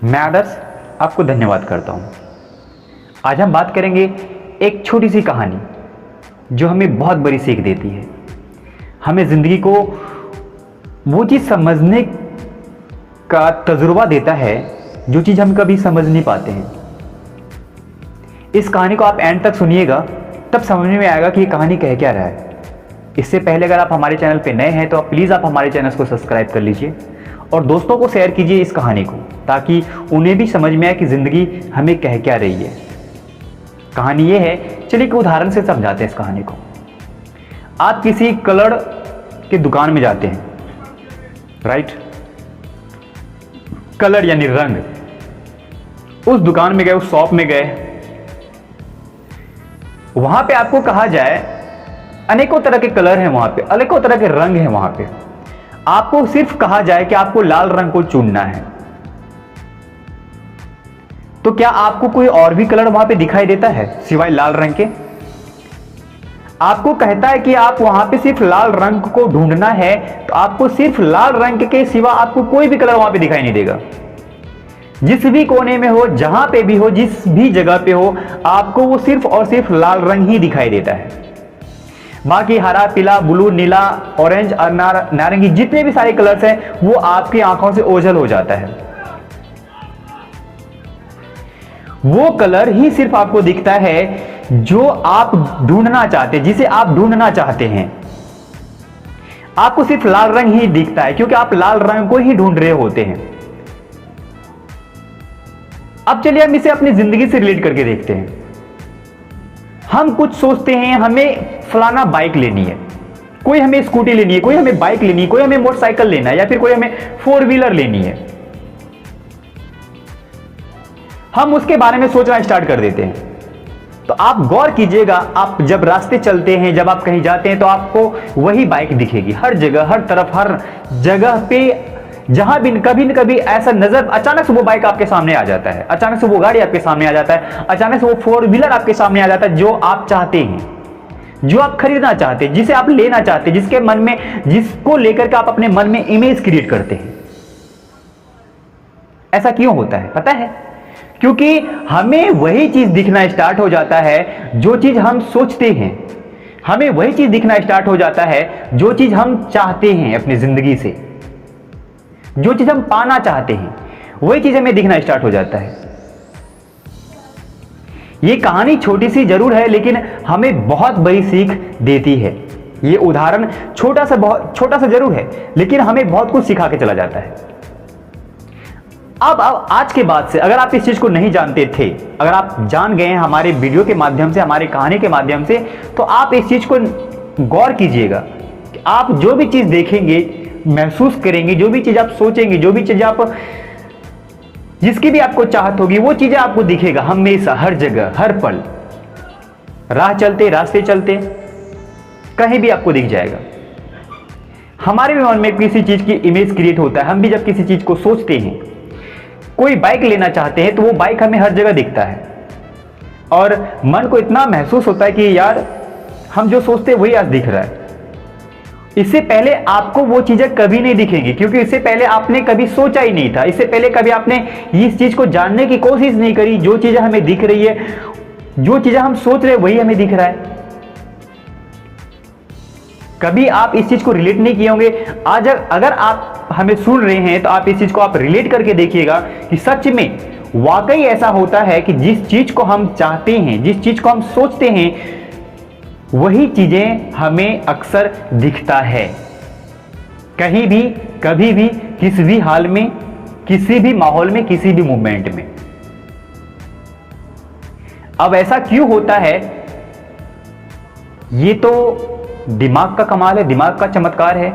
मैं आदर्श आपको धन्यवाद करता हूँ। आज हम बात करेंगे एक छोटी सी कहानी जो हमें बहुत बड़ी सीख देती है। हमें ज़िंदगी को वो चीज़ समझने का तजुर्बा देता है जो चीज़ हम कभी समझ नहीं पाते हैं। इस कहानी को आप एंड तक सुनिएगा, तब समझ में आएगा कि ये कहानी कह क्या रहा है। इससे पहले अगर आप हमारे चैनल पे नए हैं तो प्लीज़ आप हमारे चैनल को सब्सक्राइब कर लीजिए और दोस्तों को शेयर कीजिए इस कहानी को, ताकि उन्हें भी समझ में आए कि ज़िंदगी हमें कह क्या रही है। कहानी ये है, चलिए एक उदाहरण से समझाते हैं इस कहानी को। आप किसी कलर की दुकान में जाते हैं, राइट? कलर यानी रंग। उस दुकान में गए, उस शॉप में गए, वहां पे आपको कहा जाए अनेकों तरह के कलर हैं वहां पे, अनेकों तरह के रंग हैं वहां पे। आपको सिर्फ कहा जाए कि आपको लाल रंग को चुनना है, तो क्या आपको कोई और भी कलर वहां पे दिखाई देता है सिवाय लाल रंग के? आपको कहता है कि आप वहां पे सिर्फ लाल रंग को ढूंढना है, तो आपको सिर्फ लाल रंग के सिवा आपको कोई भी कलर वहां पे दिखाई नहीं देगा। जिस भी कोने में हो, जहां पे भी हो, जिस भी जगह पे हो, आपको वो सिर्फ और सिर्फ लाल रंग ही दिखाई देता है। बाकी हरा, पीला, ब्लू, नीला, ऑरेंज और नारंगी जितने भी सारे कलर्स हैं वो आपकी आंखों से ओझल हो जाता है। वो कलर ही सिर्फ आपको दिखता है जो आप ढूंढना चाहते हैं, जिसे आप ढूंढना चाहते हैं। आपको सिर्फ लाल रंग ही दिखता है क्योंकि आप लाल रंग को ही ढूंढ रहे होते हैं। अब चलिए हम इसे अपनी जिंदगी से रिलेट करके देखते हैं। हम कुछ सोचते हैं, हमें फलाना बाइक लेनी है, कोई हमें स्कूटी लेनी है, कोई हमें बाइक लेनी है, कोई हमें मोटरसाइकिल लेना है, या फिर कोई हमें 4 व्हीलर लेनी है। हम उसके बारे में सोचना स्टार्ट कर देते हैं। तो आप गौर कीजिएगा, आप जब रास्ते चलते हैं, जब आप कहीं जाते हैं, तो आपको वही बाइक दिखेगी हर जगह, हर तरफ, हर जगह पे। जहां भी कभी न कभी ऐसा नजर, अचानक से वो बाइक आपके सामने आ जाता है, अचानक से वो गाड़ी आपके सामने आ जाता है, अचानक से वो 4 व्हीलर आपके सामने आ जाता है जो आप चाहते हैं, जो आप खरीदना चाहते हैं, जिसे आप लेना चाहते हैं, जिसके मन में, जिसको लेकर के आप अपने मन में इमेज क्रिएट करते हैं। ऐसा क्यों होता है पता है? क्योंकि हमें वही चीज दिखना स्टार्ट हो जाता है जो चीज हम सोचते हैं। हमें वही चीज दिखना स्टार्ट हो जाता है जो चीज हम चाहते हैं अपनी जिंदगी से, जो चीज हम पाना चाहते हैं, वही चीज हमें दिखना स्टार्ट हो जाता है। ये कहानी छोटी सी जरूर है, लेकिन हमें बहुत बड़ी सीख देती है। ये उदाहरण छोटा सा जरूर है, लेकिन हमें बहुत कुछ सिखा के चला जाता है। अब आज के बाद से अगर आप इस चीज को नहीं जानते थे, अगर आप जान गए हैं हमारे वीडियो के माध्यम से, हमारी कहानी के माध्यम से, तो आप इस चीज को गौर कीजिएगा कि आप जो भी चीज देखेंगे, महसूस करेंगे, जो भी चीज आप सोचेंगे, जो भी चीज आप, जिसकी भी आपको चाहत होगी, वो चीजें आपको दिखेगा हमेशा, हर जगह, हर पल। राह चलते, रास्ते चलते, कहीं भी आपको दिख जाएगा। हमारे भी मन में किसी चीज की इमेज क्रिएट होता है। हम भी जब किसी चीज को सोचते हैं, कोई बाइक लेना चाहते हैं, तो वो बाइक हमें हर जगह दिखता है और मन को इतना महसूस होता है कि यार हम जो सोचते हैं वही आज दिख रहा है। इससे पहले आपको वो चीजें कभी नहीं दिखेंगी, क्योंकि इससे पहले आपने कभी सोचा ही नहीं था। इससे पहले कभी आपने इस चीज को जानने की कोशिश नहीं करी। जो चीजें हमें दिख रही है, जो चीजें हम सोच रहे हैं, वही हमें दिख रहा है। कभी आप इस चीज को रिलेट नहीं किए होंगे। आज अगर आप हमें सुन रहे हैं तो आप इस चीज को आप रिलेट करके देखिएगा कि सच में वाकई ऐसा होता है कि जिस चीज को हम चाहते हैं, जिस चीज को हम सोचते हैं, वही चीजें हमें अक्सर दिखता है। कहीं भी, कभी भी, किसी भी हाल में, किसी भी माहौल में, किसी भी मूवमेंट में। अब ऐसा क्यों होता है? ये तो दिमाग का कमाल है, दिमाग का चमत्कार है।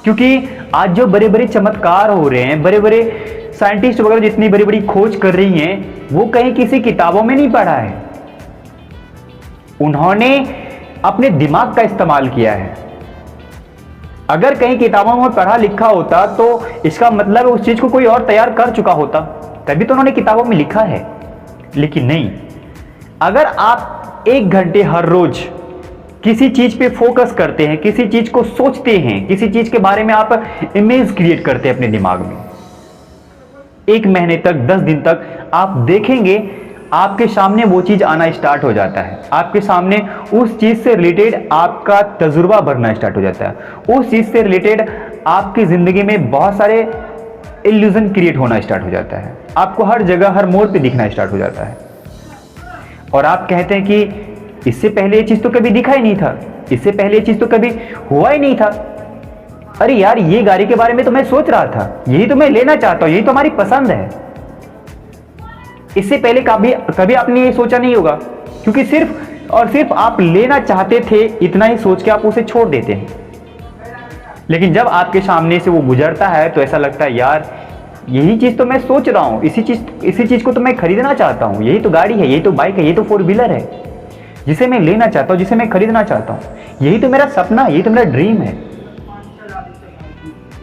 क्योंकि आज जो बड़े बड़े चमत्कार हो रहे हैं, बड़े बड़े साइंटिस्ट वगैरह जितनी बड़ी बड़ी खोज कर रही हैं, वो कहीं किसी किताबों में नहीं पढ़ा है। उन्होंने अपने दिमाग का इस्तेमाल किया है। अगर कहीं किताबों में पढ़ा लिखा होता तो इसका मतलब उस चीज को कोई और तैयार कर चुका होता, तभी तो उन्होंने किताबों में लिखा है। लेकिन नहीं, अगर आप 1 घंटे हर रोज किसी चीज पे फोकस करते हैं, किसी चीज को सोचते हैं, किसी चीज के बारे में आप इमेज क्रिएट करते हैं अपने दिमाग में, 1 महीने तक, 10 दिन तक आप देखेंगे आपके सामने वो चीज आना स्टार्ट हो जाता है, आपके सामने उस चीज से रिलेटेड आपका तजुर्बा बढ़ना स्टार्ट हो जाता है, उस चीज से रिलेटेड आपकी जिंदगी में बहुत सारे इल्यूजन क्रिएट होना स्टार्ट हो जाता है, आपको हर जगह हर मोड़ पे दिखना स्टार्ट हो जाता है। और आप कहते हैं कि इससे पहले ये चीज तो कभी दिखा ही नहीं था, इससे पहले ये चीज तो कभी हुआ ही नहीं था। अरे यार, ये गाड़ी के बारे में तो मैं सोच रहा था, यही तो मैं लेना चाहता हूं, यही तो हमारी पसंद है। इससे पहले कभी आपने ये सोचा नहीं होगा, क्योंकि सिर्फ और सिर्फ आप लेना चाहते थे, इतना ही सोच के आप उसे छोड़ देते हैं। लेकिन जब आपके सामने से वो गुजरता है तो ऐसा लगता है यार, यही चीज तो मैं सोच रहा हूं, इसी चीज को तो मैं खरीदना चाहता हूं, यही तो गाड़ी है, यही तो बाइक है, यही तो 4 व्हीलर है जिसे मैं लेना चाहता हूं, जिसे मैं खरीदना चाहता हूं, यही तो मेरा सपना, यही तो मेरा ड्रीम है।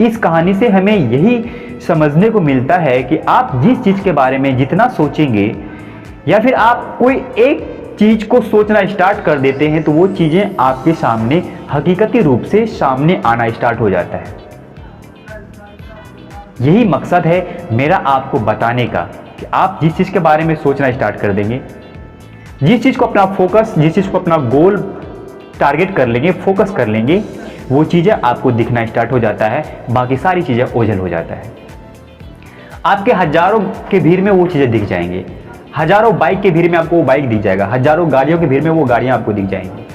इस कहानी से हमें यही समझने को मिलता है कि आप जिस चीज के बारे में जितना सोचेंगे, या फिर आप कोई एक चीज को सोचना स्टार्ट कर देते हैं, तो वो चीजें आपके सामने हकीकती रूप से सामने आना स्टार्ट हो जाता है। यही मकसद है मेरा आपको बताने का, कि आप जिस चीज के बारे में सोचना स्टार्ट कर देंगे, जिस चीज को अपना फोकस, जिस चीज को अपना गोल टारगेट कर लेंगे, फोकस कर लेंगे, वो चीजें आपको दिखना स्टार्ट हो जाता है, बाकी सारी चीजें ओझल हो जाता है। आपके हजारों के भीड़ में वो चीजें दिख जाएंगी, हजारों बाइक के भीड़ में आपको वो बाइक दिख जाएगा, हजारों गाड़ियों के भीड़ में वो गाड़ियां आपको दिख जाएंगी।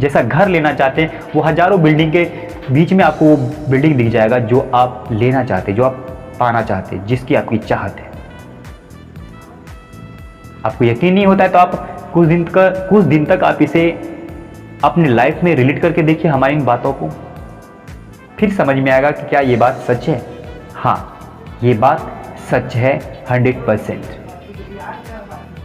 जैसा घर लेना चाहते हैं, वो हजारों बिल्डिंग के बीच में आपको वो बिल्डिंग दिख जाएगा जो आप लेना चाहते, जो आप पाना चाहते, जिसकी आपकी चाहत है। आपको यकीन नहीं होता है तो आप कुछ दिन तक आप इसे अपनी लाइफ में रिलेट करके देखिए हमारी इन बातों को, फिर समझ में आएगा कि क्या ये बात सच है। हाँ, ये बात सच है 100%।